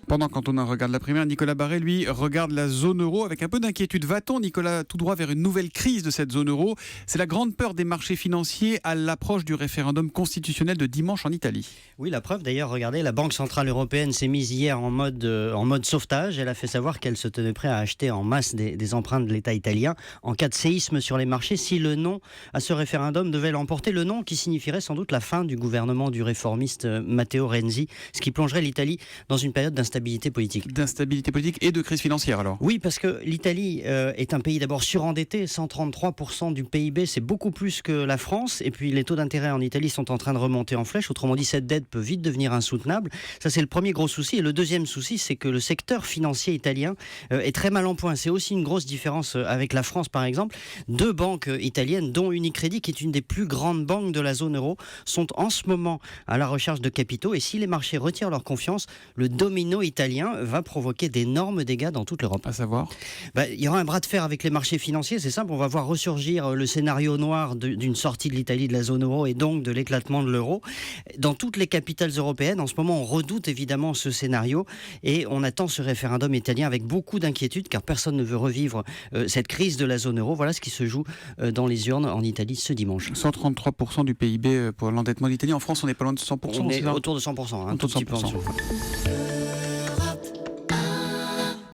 Pendant qu'Antonin regarde la primaire, Nicolas Barré, lui, regarde la zone euro avec un peu d'inquiétude. Va-t-on, Nicolas, tout droit vers une nouvelle crise de cette zone euro? C'est la grande peur des marchés financiers à l'approche du référendum constitutionnel de dimanche en Italie. Oui, la preuve d'ailleurs, regardez, la Banque Centrale Européenne s'est mise hier en mode sauvetage. Elle a fait savoir qu'elle se tenait prête à acheter en masse des emprunts de l'État italien en cas de séisme sur les marchés si le non à ce référendum devait l'emporter. Le non qui signifierait sans doute la fin du gouvernement du réformiste Matteo Renzi, ce qui plongerait l'Italie dans une période d'instabilité politique. D'instabilité politique et de crise financière alors? Oui, parce que l'Italie est un pays d'abord surendetté, 133% du PIB, c'est beaucoup plus que la France. Et puis les taux d'intérêt en Italie sont en train de remonter en flèche. Autrement dit, cette dette peut vite devenir insoutenable. Ça, c'est le premier gros souci. Et le deuxième souci, c'est que le secteur financier italien est très mal en point. C'est aussi une grosse différence avec la France, par exemple. Deux banques italiennes, dont Unicredit, qui est une des plus grandes banques de la zone euro, sont en ce moment à la recherche de capitaux. Et si les marchés retirent leur confiance, le domino italien va provoquer d'énormes dégâts dans toute l'Europe. À savoir? Il y aura un bras de fer avec les marchés financiers, c'est simple. On va voir ressurgir le scénario noir d'une sortie de l'Italie de la zone euro et donc de l'éclatement de l'euro. Dans toutes les capitales européennes, en ce moment, on redoute évidemment ce scénario et on attend ce référendum italien avec beaucoup d'inquiétude car personne ne veut revivre cette crise de la zone euro. Voilà ce qui se joue dans les urnes en Italie ce dimanche. 133% du PIB pour l'endettement de l'Italie. En France, on n'est pas loin de 100%. On est autour de 100%, un tout petit peu en dessous.